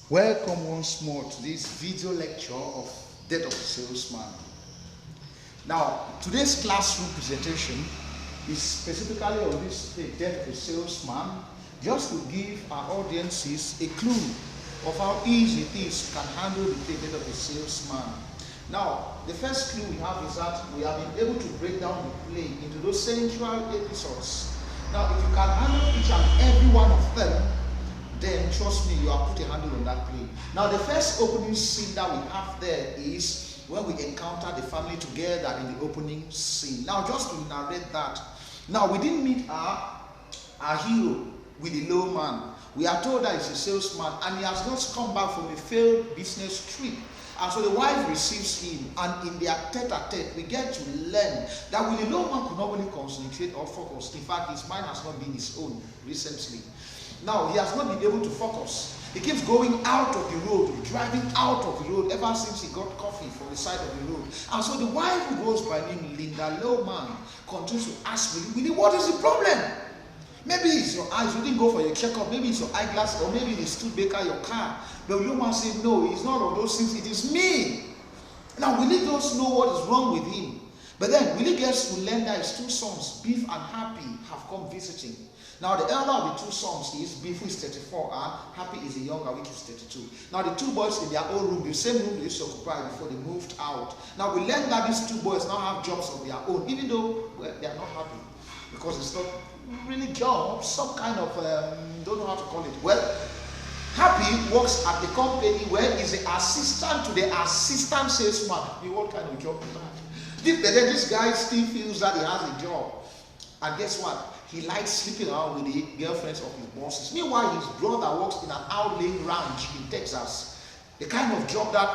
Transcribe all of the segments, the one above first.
Welcome once more to this video lecture of Death of a Salesman. Now, today's classroom presentation is specifically on this Death of a Salesman, just to give our audiences a clue of how easy it is to handle the Death of a Salesman. Now, the first clue we have is that we have been able to break down the play into those central episodes. Now, if you can handle each and every one of them, then trust me, you have put a handle on that play. Now, the first opening scene that we have there is when we encounter the family together in the opening scene. Now, just to narrate that, now we didn't meet our hero with the low man. We are told that he's a salesman and he has just come back from a failed business trip. And so the wife receives him, and in their tete-a-tete, we get to learn that with the low man could not only concentrate or focus. In fact, his mind has not been his own recently. Now, he has not been able to focus. He keeps going out of the road, driving out of the road ever since he got coffee from the side of the road. And so the wife, who goes by name Linda Lowman, continues to ask Willie, what is the problem? Maybe it's your eyes, you didn't go for your checkup, maybe it's your eyeglasses, or maybe it's Studebaker, your car. But Lowman said, no, it's not all those things, it is me. Now, Willie doesn't know what is wrong with him. But then Willie gets to learn that his two sons, Beef and Happy, have come visiting. Now, the elder of the two sons is Beef, who is 34, and Happy is the younger, which is 32. Now, the two boys in their own room, the same room they used to occupy before they moved out. Now, we learned that these two boys now have jobs of their own, even though they are not happy, because it's not really jobs, some kind of, don't know how to call it. Well, Happy works at the company where he's the assistant to the assistant salesman. What kind of job is that? But then this guy still feels that he has a job. And guess what? He likes sleeping around with the girlfriends of his bosses. Meanwhile, his brother works in an outlying ranch in Texas. The kind of job that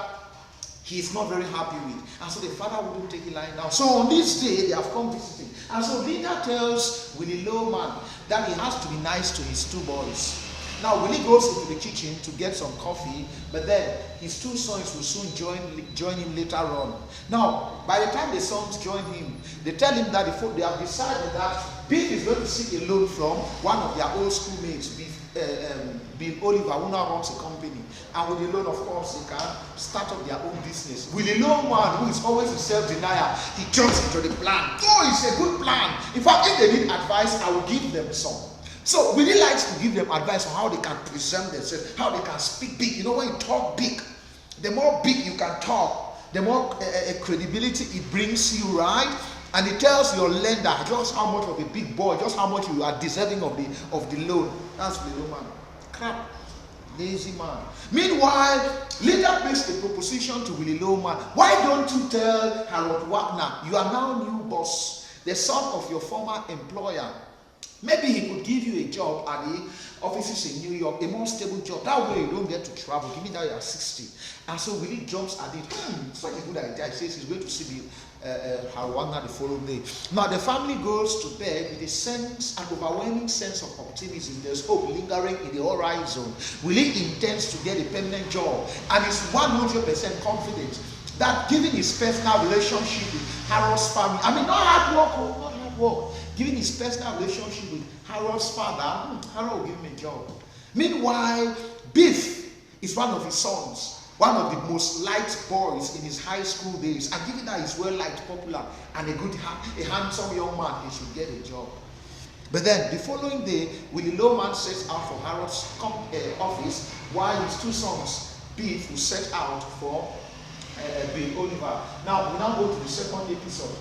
he is not very happy with. And so the father wouldn't take it lying down. So on this day, they have come visiting. And so Linda tells Willie Lowman that he has to be nice to his two boys. Now, Willie goes into the kitchen to get some coffee, but then his two sons will soon join him later on. Now, by the time the sons join him, they tell him that they have decided that Beef is going to seek a loan from one of their old schoolmates, Bill Oliver, who now runs a company. And with the loan, of course, they can start up their own business. Willie Lowman, who is always a self-denier, he jumps into the plan. Oh, it's a good plan. In fact, if they need advice, I will give them some. So Willie likes to give them advice on how they can present themselves, how they can speak big. You know, when you talk big, the more big you can talk, the more credibility it brings you, right? And it tells your lender just how much of a big boy, just how much you are deserving of the loan. That's Willie Lowman. Crap. Lazy man. Meanwhile, Linda makes a proposition to Willie Lowman. Why don't you tell Harold Wagner, you are now new boss, the son of your former employer. Maybe he could give you a job at the offices in New York, a more stable job. That way you don't get to travel. Give me that you are 60. And so Willie jumps at it. Such a good idea. He says he's going to see Harold Wagner the following day. Now the family goes to bed with an overwhelming sense of optimism. There's hope lingering in the horizon. Willie intends to get a permanent job and is 100% confident that given his personal relationship with Harold's family, not hard work, not hard work. Given his personal relationship with Harold's father, Harold will give him a job. Meanwhile, Beef is one of his sons, one of the most liked boys in his high school days. And given that he's well-liked, popular, and a handsome young man, he should get a job. But then, the following day, Willie Lowman sets out for Harold's office, while his two sons, Beef, will set out for Bill Oliver. Now, we now go to the second episode.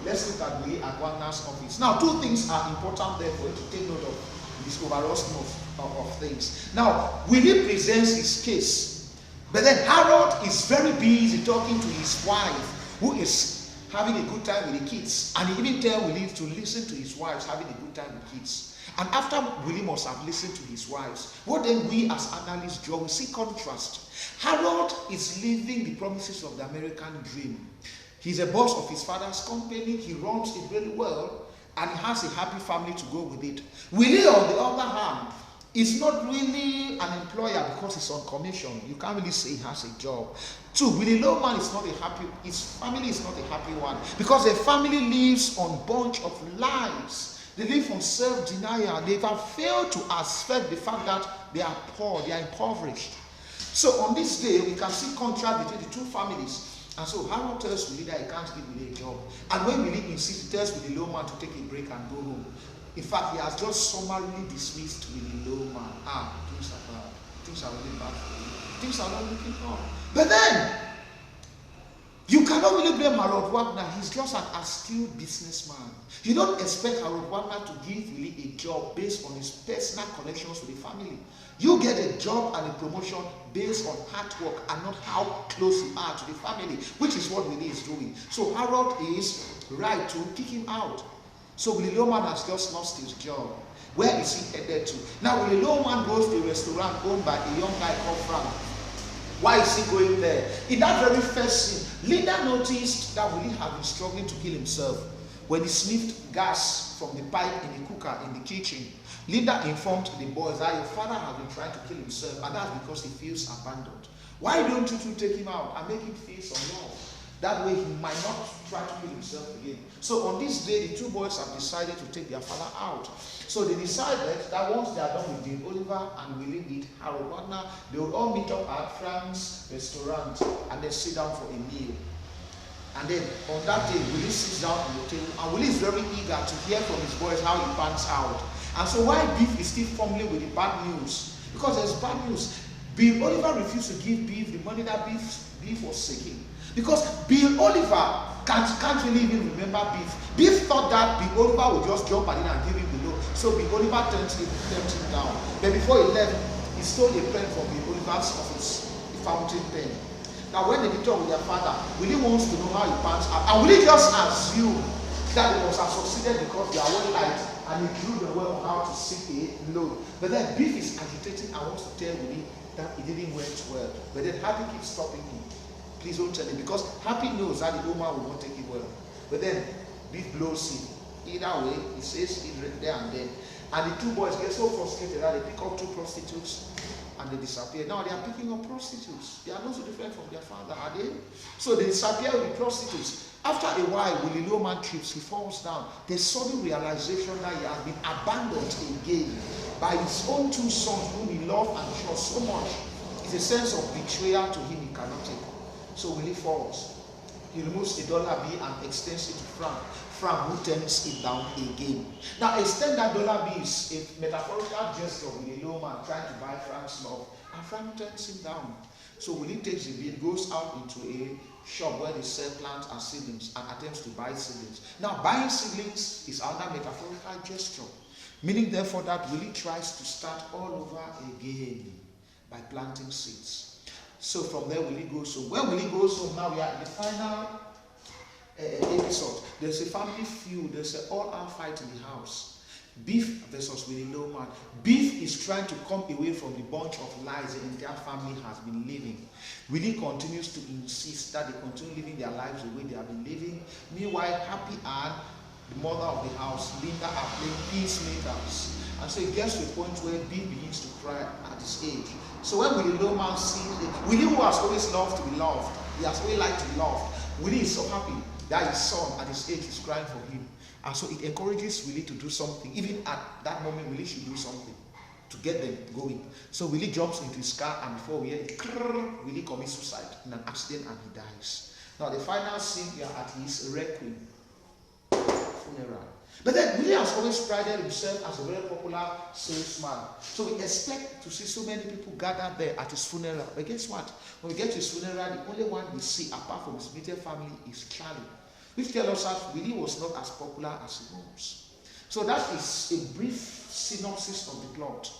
Let's look at Willie at Wagner's office. Now, two things are important there for you to take note of this overall scheme of things. Now, Willie presents his case, but then Harold is very busy talking to his wife, who is having a good time with the kids. And he even tells Willie to listen to his wives having a good time with kids. And after Willie must have listened to his wives, what then we as analysts draw, we see contrast. Harold is living the promises of the American dream. He's a boss of his father's company. He runs it really well, and he has a happy family to go with it. Willie, on the other hand, is not really an employer because he's on commission. You can't really say he has a job. Two, Willie Lowman is not a happy, his family is not a happy one because the family lives on a bunch of lies. They live on self-denial. They have failed to accept the fact that they are poor, they are impoverished. So on this day, we can see contrast between the two families. And so Harold tells Willie that he can't give Willie a job. And when Willie insists, he tells Willie Lowman to take a break and go home. In fact, he has just summarily dismissed Willie Lowman. Things are bad. Things are really bad for you. Things are not looking up. But then, you cannot really blame Harold Wagner. He's just an astute businessman. You don't expect Harold Wagner to give Willie a job based on his personal connections with the family. You get a job and a promotion based on hard work and not how close you are to the family, which is what Willie is doing. So Harold is right to kick him out. So Willie Lowman has just lost his job. Where is he headed to? Now Willie Lowman goes to a restaurant owned by a young guy called Frank. Why is he going there? In that very first scene, Linda noticed that Willie had been struggling to kill himself. When he sniffed gas from the pipe in the cooker in the kitchen, Linda informed the boys that your father has been trying to kill himself, and that's because he feels abandoned. Why don't you two take him out and make him feel some love? That way he might not try to kill himself again. So on this day, the two boys have decided to take their father out. So they decided that once they are done with Dean Oliver and Willie with Harold Wagner, they will all meet up at Frank's restaurant and then sit down for a meal. And then on that day, Willie sits down on the table, and Willie is very eager to hear from his boys how he pans out. And so why Beef is still fumbling with the bad news? Because there's bad news. Bill Oliver refused to give Beef the money that Beef was seeking. Because Bill Oliver can't really even remember Beef. Beef thought that Bill Oliver would just jump in and give him the loan. So Bill Oliver turned him down. But before he left, he stole a pen from Bill Oliver's office, the fountain pen. Now when they talk with their father, Willie wants to know how he pans out. And Willie just assumed that it was succeeded because they are well light, and he drew the way on how to seek a loan. But then Beef is agitating and wants to tell Willie that it didn't went well. But then Happy keeps stopping him. Please don't tell him, because Happy knows that the woman will not take it well. But then Beef blows him. Either way, he says it right there and then. And the two boys get so frustrated that they pick up two prostitutes and they disappear. Now they are picking up prostitutes. They are not so different from their father, are they? So they disappear with the prostitutes. After a while, Willie Lowman trips, he falls down. There's sudden realization that he has been abandoned again by his own two sons whom he loved and trusts so much. It's a sense of betrayal to him he cannot take. So Willie falls. He removes a dollar bill and extends it to Frank. Frank, who turns it down again. Now, extend that dollar bill is a metaphorical gesture of Willie Lowman trying to buy Frank's love. And Frank turns him down. So Willie takes the bill, goes out into a shop where they sell plants and seedlings, and attempts to buy seedlings. Now, buying seedlings is another metaphorical gesture, meaning therefore that Willie tries to start all over again by planting seeds. So from there, Willie goes home. When Willie goes home, now we are in the final episode. There's a family feud. There's an all-out fight in the house. Beef versus Willie Lowman. Beef is trying to come away from the bunch of lies the entire family has been living. Willie continues to insist that they continue living their lives the way they have been living. Meanwhile, Happy and the mother of the house, Linda, are playing peacemakers. And so it gets to a point where Beef begins to cry at his age. So when Willie Lowman sees it, Willie, who has always loved to be loved, he has always liked to be loved, Willie is so happy that his son at his age is crying for him. And so it encourages Willie to do something. Even at that moment, Willie should do something to get them going. So Willie jumps into his car, and before we hear it, Willie commits suicide in an accident and he dies. Now the final scene here at his requiem, funeral. But then Willie has always prided himself as a very popular salesman. So we expect to see so many people gathered there at his funeral. But guess what? When we get to his funeral, the only one we see apart from his immediate family is Charlie, which tells us that Willie was not as popular as he was. So that is a brief synopsis of the plot.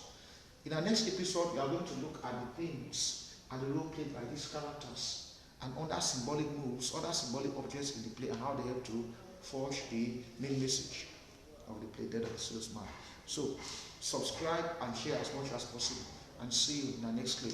In our next episode, we are going to look at the themes and the role played by these characters and other symbolic moves, other symbolic objects in the play, and how they help to forge the main message of the play, Death of the Salesman. So subscribe and share as much as possible, and see you in our next clip.